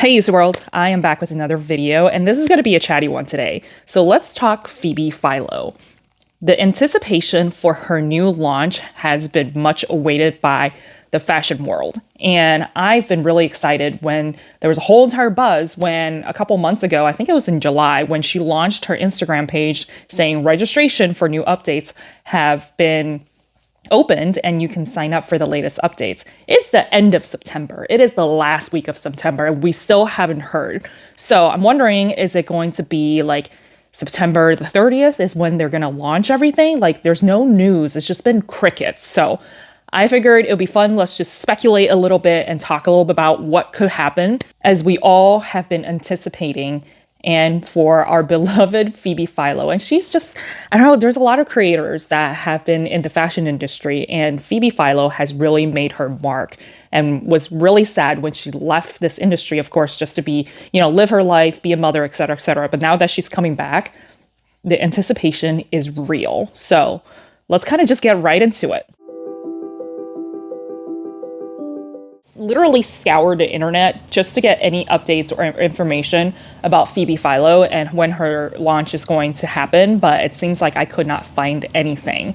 Hey World, I am back with another video, and this is going to be a chatty one today. So let's talk Phoebe Philo. The anticipation for her new launch has been much awaited by the fashion world. And I've been really excited when there was a whole entire buzz when a couple months ago, I think it was in July, when she launched her Instagram page saying registration for new updates have been opened and you can sign up for the latest updates. It's the end of September. It is the last week of September and we still haven't heard. So I'm wondering, is it going to be like September the 30th is when they're going to launch everything? Like there's no news. It's just been crickets. So I figured it would be fun. Let's just speculate a little bit and talk a little bit about what could happen as we all have been anticipating and for our beloved Phoebe Philo. And she's just, I don't know, there's a lot of creators that have been in the fashion industry, and Phoebe Philo has really made her mark and was really sad when she left this industry, of course, just to be, live her life, be a mother, et cetera, et cetera. But now that she's coming back, the anticipation is real. So let's kind of just get right into it. Literally scoured the internet just to get any updates or information about Phoebe Philo and when her launch is going to happen, but it seems like I could not find anything.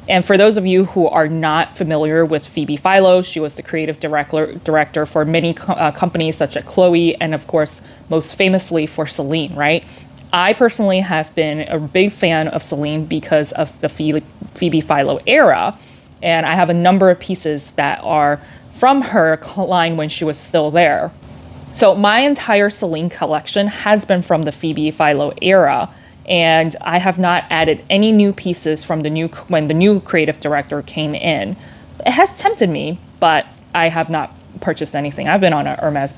And for those of you who are not familiar with Phoebe Philo, she was the creative director for many companies such as Chloe and, of course, most famously for Celine, right? I personally have been a big fan of Celine because of the Phoebe Philo era, and I have a number of pieces that are from her line when she was still there. So my entire Celine collection has been from the Phoebe Philo era, and I have not added any new pieces from when the new creative director came in. It has tempted me, but I have not purchased anything. I've been on a Hermes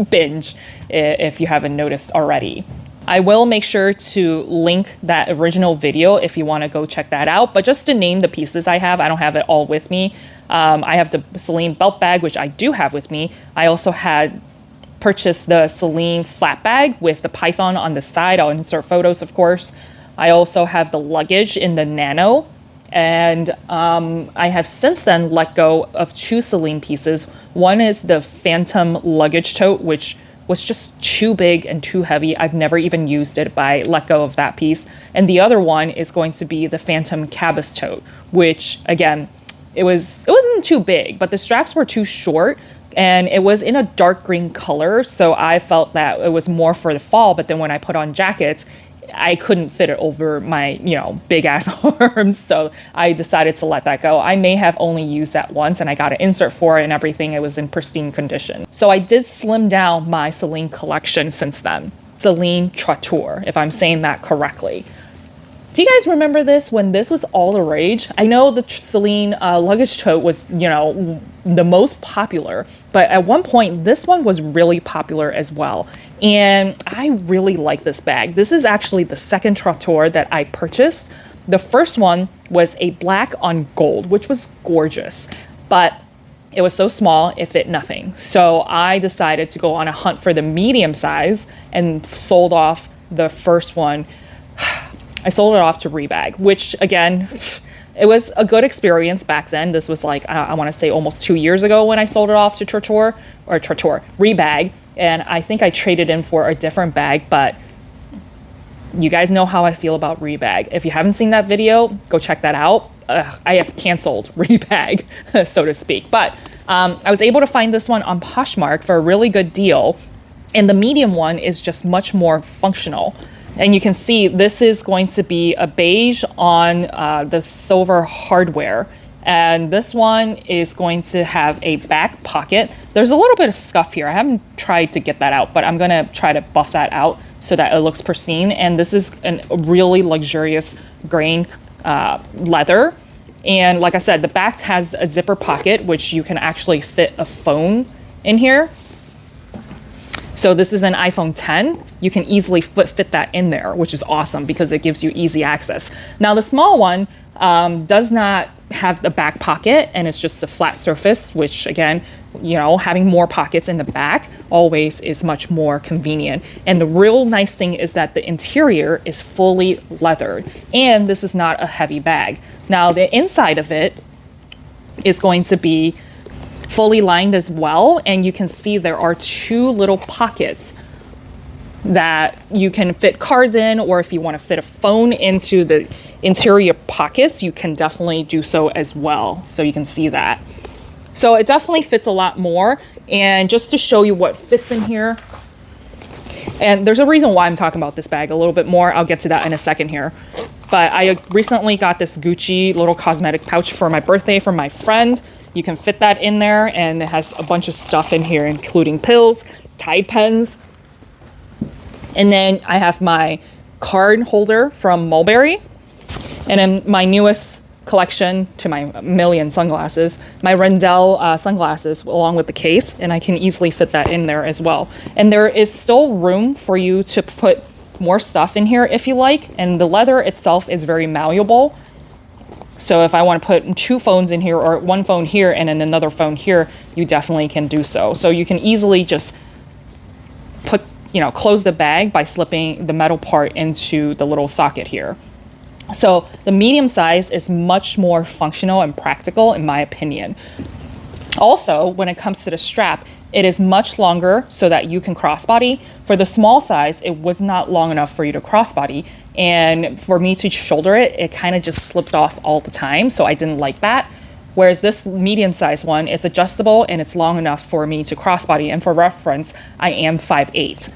binge, if you haven't noticed already. I will make sure to link that original video if you want to go check that out. But just to name the pieces I have, I don't have it all with me. I have the Celine Belt Bag, which I do have with me. I also had purchased the Celine flat bag with the python on the side. I'll insert photos, of course. I also have the luggage in the nano. And I have since then let go of two Celine pieces. One is the Phantom luggage tote, which was just too big and too heavy. I've never even used it, but I let go of that piece. And the other one is going to be the Phantom Cabas tote, which again, it wasn't too big, but the straps were too short and it was in a dark green color. So I felt that it was more for the fall, but then when I put on jackets, I couldn't fit it over my, big ass arms. So I decided to let that go. I may have only used that once and I got an insert for it and everything. It was in pristine condition. So I did slim down my Celine collection since then. Celine Trottoir, if I'm saying that correctly. Do you guys remember this when this was all the rage? I know the Celine luggage tote was, the most popular, but at one point this one was really popular as well. And I really like this bag. This is actually the second Trottoir that I purchased. The first one was a black on gold, which was gorgeous, but it was so small, it fit nothing. So I decided to go on a hunt for the medium size and sold off the first one. I sold it off to Rebag, which again, it was a good experience back then. This was like, I want to say almost 2 years ago when I sold it off to Rebag. And I think I traded in for a different bag, but you guys know how I feel about Rebag. If you haven't seen that video, go check that out. I have canceled Rebag, so to speak. But I was able to find this one on Poshmark for a really good deal. And the medium one is just much more functional. And you can see this is going to be a beige on the silver hardware. And this one is going to have a back pocket. There's a little bit of scuff here. I haven't tried to get that out, but I'm going to try to buff that out so that it looks pristine. And this is a really luxurious grain leather. And like I said, the back has a zipper pocket, which you can actually fit a phone in here. So this is an iPhone 10. You can easily fit that in there, which is awesome because it gives you easy access. Now the small one does not have the back pocket and it's just a flat surface, which again, having more pockets in the back always is much more convenient. And the real nice thing is that the interior is fully leathered and this is not a heavy bag. Now the inside of it is going to be fully lined as well. And you can see there are 2 little pockets that you can fit cards in, or if you want to fit a phone into the interior pockets, you can definitely do so as well. So you can see that. So it definitely fits a lot more. And just to show you what fits in here, and there's a reason why I'm talking about this bag a little bit more. I'll get to that in a second here. But I recently got this Gucci little cosmetic pouch for my birthday from my friend. You can fit that in there, and it has a bunch of stuff in here, including pills, Tide pens. And then I have my card holder from Mulberry. And then my newest collection to my million sunglasses, my Rendell sunglasses along with the case. And I can easily fit that in there as well. And there is still room for you to put more stuff in here if you like. And the leather itself is very malleable. So if I want to put 2 phones in here, or 1 phone here and then another phone here, you definitely can do so. So you can easily just close the bag by slipping the metal part into the little socket here. So the medium size is much more functional and practical in my opinion. Also, when it comes to the strap, it is much longer so that you can crossbody. For the small size, it was not long enough for you to crossbody. And for me to shoulder it, it kind of just slipped off all the time. So I didn't like that. Whereas this medium-sized one, it's adjustable and it's long enough for me to crossbody. And for reference, I am 5'8".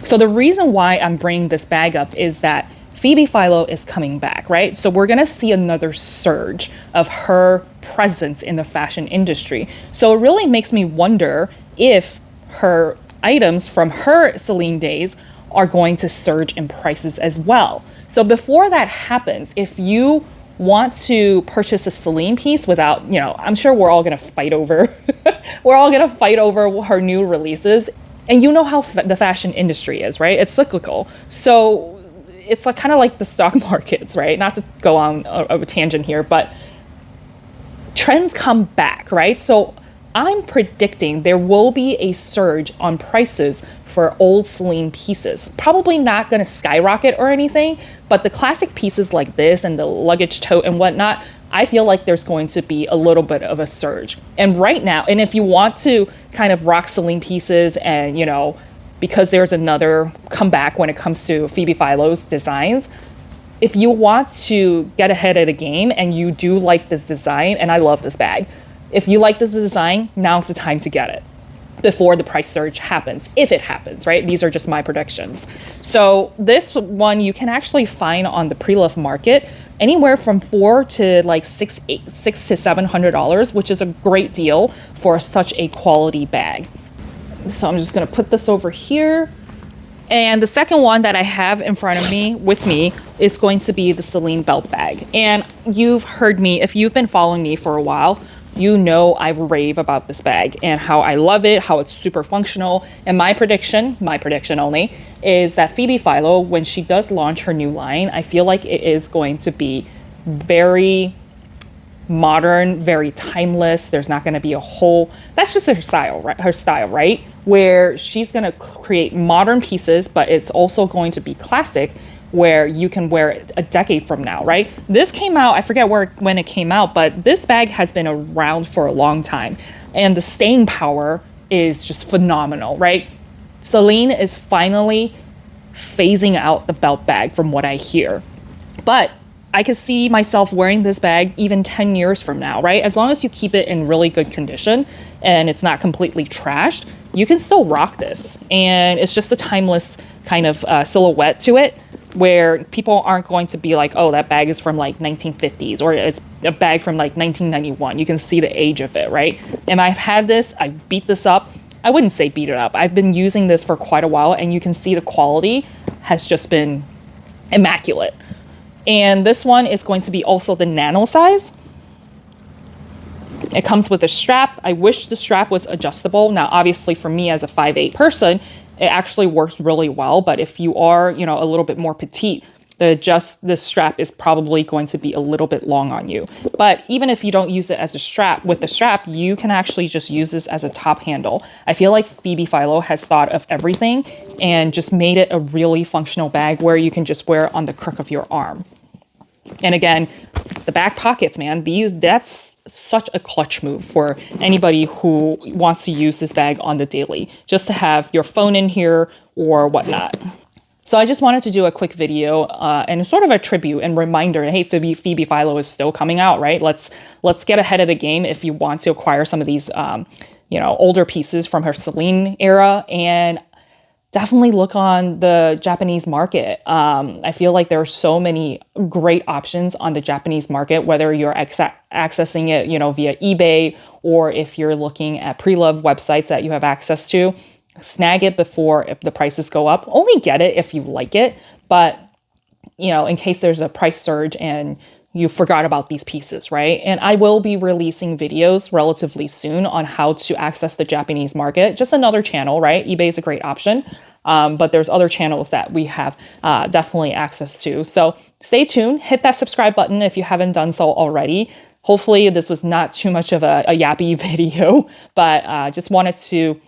So the reason why I'm bringing this bag up is that Phoebe Philo is coming back, right? So we're gonna see another surge of her presence in the fashion industry. So it really makes me wonder if her items from her Celine days are going to surge in prices as well. So before that happens, if you want to purchase a Celine piece without, I'm sure we're all gonna fight over, her new releases. And you know how the fashion industry is, right? It's cyclical. So it's like kind of like the stock markets, right? Not to go on a tangent here, but trends come back, right? So I'm predicting there will be a surge on prices for old Celine pieces. Probably not going to skyrocket or anything, but the classic pieces like this and the luggage tote and whatnot, I feel like there's going to be a little bit of a surge. And right now, and if you want to kind of rock Celine pieces and, because there's another comeback when it comes to Phoebe Philo's designs, if you want to get ahead of the game and you do like this design, and I love this bag, if you like this design, now's the time to get it before the price surge happens, if it happens, right? These are just my predictions. So this one you can actually find on the pre-loved market anywhere from $400 to like $600 to $700, which is a great deal for such a quality bag. So I'm just gonna put this over here. And the second one that I have in front of me, with me, is going to be the Celine Belt Bag. And you've heard me, if you've been following me for a while, you know I rave about this bag and how I love it, how it's super functional. And my prediction only, is that Phoebe Philo, when she does launch her new line, I feel like it is going to be very modern, very timeless. There's not going to be that's just her style, right? Where she's going to create modern pieces, but it's also going to be classic, where you can wear it a decade from now, right? This came out, I forget when it came out, but this bag has been around for a long time. And the staying power is just phenomenal, right? Celine is finally phasing out the belt bag from what I hear. But I could see myself wearing this bag even 10 years from now, right? As long as you keep it in really good condition and it's not completely trashed, you can still rock this. And it's just a timeless kind of silhouette to it, where people aren't going to be like, oh, that bag is from like 1950s, or it's a bag from like 1991. You can see the age of it, right? And I've had this, I beat this up. I wouldn't say beat it up. I've been using this for quite a while, and you can see the quality has just been immaculate. And this one is going to be also the nano size. It comes with a strap. I wish the strap was adjustable. Now, obviously for me as a 5'8" person, it actually works really well. But if you are, a little bit more petite, the strap is probably going to be a little bit long on you. But even if you don't use it as a strap, with the strap, you can actually just use this as a top handle. I feel like Phoebe Philo has thought of everything and just made it a really functional bag where you can just wear it on the crook of your arm. And again, the back pockets, man, that's such a clutch move for anybody who wants to use this bag on the daily, just to have your phone in here or whatnot. So I just wanted to do a quick video and sort of a tribute and reminder, hey, Phoebe Philo is still coming out, right? Let's get ahead of the game if you want to acquire some of these, older pieces from her Celine era, and definitely look on the Japanese market. I feel like there are so many great options on the Japanese market, whether you're accessing it, via eBay, or if you're looking at pre-loved websites that you have access to. Snag it before if the prices go up. Only get it if you like it, but in case there's a price surge and you forgot about these pieces, right? And I will be releasing videos relatively soon on how to access the Japanese market. Just another channel, right? eBay is a great option, but there's other channels that we have definitely access to. So stay tuned, hit that subscribe button if you haven't done so already. Hopefully this was not too much of a yappy video, but just wanted to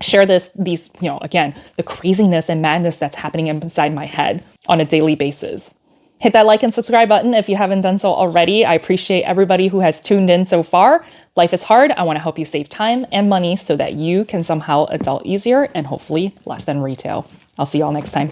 share these, again, the craziness and madness that's happening inside my head on a daily basis. Hit that like and subscribe button if you haven't done so already. I appreciate everybody who has tuned in so far. Life is hard. I want to help you save time and money so that you can somehow adult easier and hopefully less than retail. I'll see y'all next time.